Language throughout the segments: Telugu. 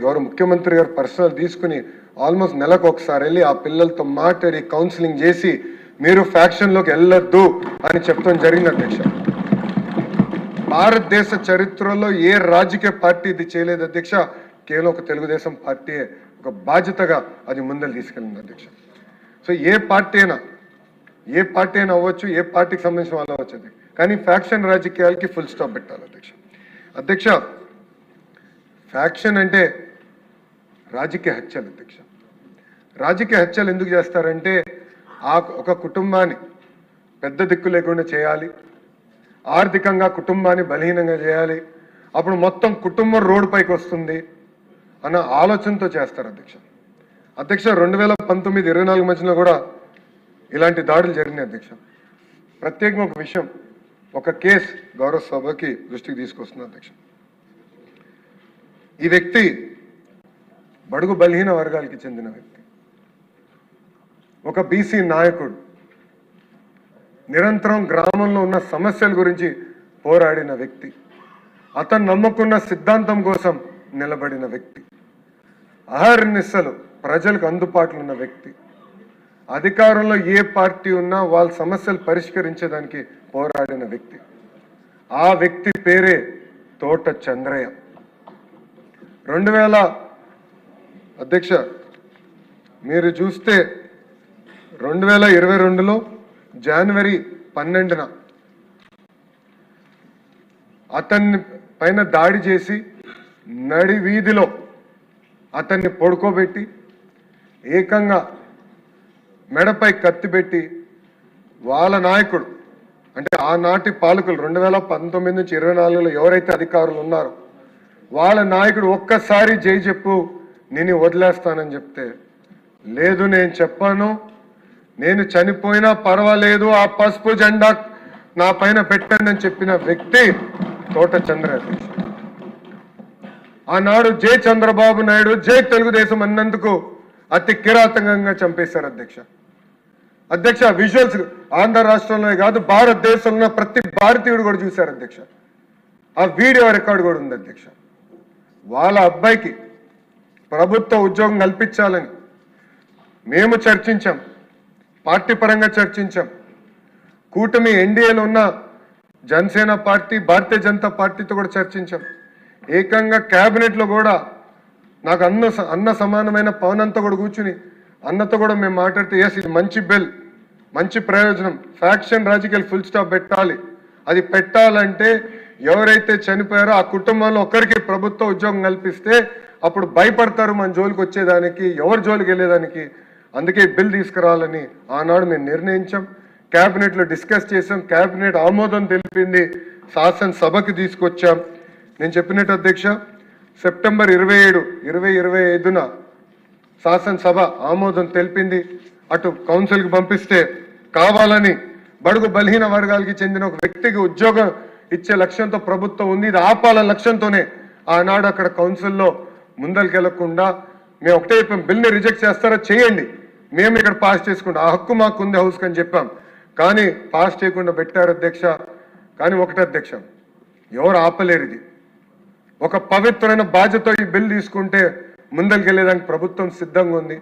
గౌరవ ముఖ్యమంత్రి గారు పర్సనల్ తీసుకుని ఆల్మోస్ట్ నెలకు ఒకసారి వెళ్ళి ఆ పిల్లలతో మాట్లాడి కౌన్సిలింగ్ చేసి మీరు ఫ్యాక్షన్లోకి వెళ్ళొద్దు అని చెప్తాం జరిగింది అధ్యక్ష. భారతదేశ చరిత్రలో ఏ రాజకీయ పార్టీ ఇది చేయలేదు అధ్యక్ష. కేవలం ఒక తెలుగుదేశం పార్టీ ఒక బాధ్యతగా అది ముందలు తీసుకెళ్ళింది అధ్యక్ష. సో ఏ పార్టీ అయినా అవ్వచ్చు, ఏ పార్టీకి సంబంధించిన వాళ్ళు అవ్వచ్చు, కానీ ఫ్యాక్షన్ రాజకీయాలకి ఫుల్ స్టాప్ పెట్టాలి అధ్యక్ష. అధ్యక్ష, ఫ్యాక్షన్ అంటే రాజకీయ హత్యలు అధ్యక్ష. రాజకీయ హత్యలు ఎందుకు చేస్తారంటే ఒక కుటుంబాన్ని పెద్ద దిక్కు లేకుండా చేయాలి, ఆర్థికంగా కుటుంబాన్ని బలహీనంగా చేయాలి, అప్పుడు మొత్తం కుటుంబం రోడ్డు పైకి వస్తుంది అన్న ఆలోచనతో చేస్తారు అధ్యక్ష. అధ్యక్ష 2019-24 మధ్యలో కూడా ఇలాంటి దాడులు జరిగినాయి అధ్యక్ష. ప్రత్యేకంగా ఒక విషయం, ఒక కేసు గౌరవ సభకి దృష్టికి తీసుకొస్తుంది అధ్యక్ష. ఈ వ్యక్తి బడుగు బలహీన వర్గాలకి చెందిన వ్యక్తి, ఒక బీసీ నాయకుడు, నిరంతరం గ్రామంలో ఉన్న సమస్యల గురించి పోరాడిన వ్యక్తి, అతను నమ్ముకున్న సిద్ధాంతం కోసం నిలబడిన వ్యక్తి, అహర్నిశలు ప్రజలకు అందుబాటులో ఉన్న వ్యక్తి, అధికారంలో ఏ పార్టీ ఉన్నా వాళ్ళ సమస్యలు పరిష్కరించేదానికి పోరాడిన వ్యక్తి. ఆ వ్యక్తి పేరే తోట చంద్రయ్య. 2000 అధ్యక్ష మీరు చూస్తే 2022లో జనవరి 12న అతన్ని పైన దాడి చేసి నడి వీధిలో అతన్ని పడుకోబెట్టి ఏకంగా మెడపై కత్తి పెట్టి వాళ్ళ నాయకుడు అంటే ఆనాటి పాలకులు 2019 నుంచి 24లో ఎవరైతే అధికారులు ఉన్నారో వాళ్ళ నాయకుడు ఒక్కసారి జై చెప్పు నేను వదిలేస్తానని చెప్తే, లేదు నేను చెప్పాను, నేను చనిపోయినా పర్వాలేదు, ఆ పసుపు జెండా నా పైన పెట్టండి అని చెప్పిన వ్యక్తి తోట చంద్రయ్య. ఆనాడు జై చంద్రబాబు నాయుడు, జై తెలుగుదేశం అన్నందుకు అతి కిరాతకంగా చంపేశారు అధ్యక్ష. అధ్యక్ష విజువల్స్ ఆంధ్ర రాష్ట్రంలో కాదు భారతదేశంలో ప్రతి భారతీయుడు కూడా చూశారు అధ్యక్ష. ఆ వీడియో రికార్డు కూడా ఉంది అధ్యక్ష. వాళ్ళ అబ్బాయికి ప్రభుత్వ ఉద్యోగం కల్పించాలని మేము చర్చించాం, పార్టీ పరంగా చర్చించాం, కూటమి ఎన్డీఏలో ఉన్న జనసేన పార్టీ, భారతీయ జనతా పార్టీతో కూడా చర్చించాం. ఏకంగా క్యాబినెట్లో కూడా నాకు అన్న సమానమైన పవన్ అంతా కూడా కూర్చుని అన్నతో కూడా మేము మాట్లాడితే, ఎస్ ఇది మంచి బిల్, మంచి ప్రయోజనం, ఫ్యాక్షన్ రాజకీయాలు ఫుల్ స్టాప్ పెట్టాలి, అది పెట్టాలంటే ఎవరైతే చనిపోయారో ఆ కుటుంబంలో ఒకరికి ప్రభుత్వ ఉద్యోగం కల్పిస్తే అప్పుడు భయపడతారు మన జోలికి వచ్చేదానికి, ఎవరి జోలికి వెళ్ళేదానికి. అందుకే బిల్ తీసుకురావాలని ఆనాడు మేము నిర్ణయించాం, క్యాబినెట్లో డిస్కస్ చేసాం, క్యాబినెట్ ఆమోదం తెలిపింది, శాసనసభకి తీసుకొచ్చాం. నేను చెప్పినట్టు అధ్యక్ష సెప్టెంబర్ 27, 2025న శాసనసభ ఆమోదం తెలిపింది. అటు కౌన్సిల్కి పంపిస్తే కావాలని బడుగు బలహీన వర్గాలకి చెందిన ఒక వ్యక్తికి ఉద్యోగం ఇచ్చే లక్ష్యంతో ప్రభుత్వం ఉంది, ఇది ఆపాలన్న లక్ష్యంతోనే ఆనాడు అక్కడ కౌన్సిల్లో ముందరికెళ్లకుండా మేము ఒకటే చెప్పాం, బిల్ని రిజెక్ట్ చేస్తారా చేయండి, మేము ఇక్కడ పాస్ చేసుకుంటాం, ఆ హక్కు మాకు ఉంది హౌస్కి అని చెప్పాం. కానీ పాస్ చేయకుండా పెట్టారు అధ్యక్ష. కానీ ఒకటే అధ్యక్ష, ఎవరు ఆపలేరు. ఇది ఒక పవిత్రమైన బాధ్యత, ఈ బిల్ తీసుకుంటే ముందరికెళ్ళేదానికి ప్రభుత్వం సిద్ధంగా ఉంది.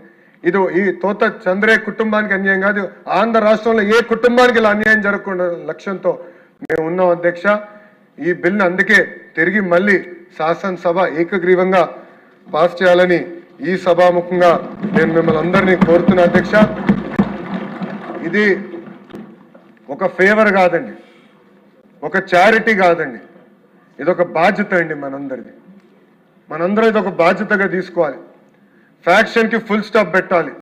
ఇది ఈ తోట చంద్రయ్య కుటుంబానికి అన్యాయం కాదు, ఆంధ్ర రాష్ట్రంలో ఏ కుటుంబానికి ఇలా అన్యాయం జరగకుండా లక్ష్యంతో మేము ఉన్నాం అధ్యక్ష. ఈ బిల్ని అందుకే తిరిగి మళ్ళీ శాసనసభ ఏకగ్రీవంగా పాస్ చేయాలని ఈ సభాముఖంగా నేను మిమ్మల్ని అందరినీ కోరుతున్నా అధ్యక్ష. ఇది ఒక ఫేవర్ కాదండి, ఒక చారిటీ కాదండి, ఇదొక బాధ్యత అండి మనందరిది. మనందరం ఇదొక బాధ్యతగా తీసుకోవాలి. ఫ్యాక్షన్కి ఫుల్ స్టాప్ పెట్టాలి.